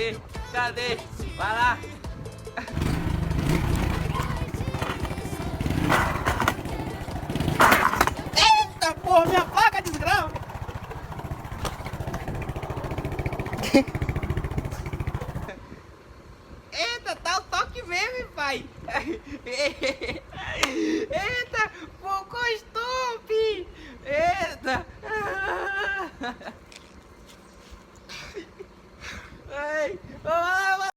Cadê? Cadê? Vai lá. Eita porra, minha faca, desgrama. Eita, tá o toque mesmo, pai. Eita, focou stop. Eita. Ai, vamos lá, vamos lá.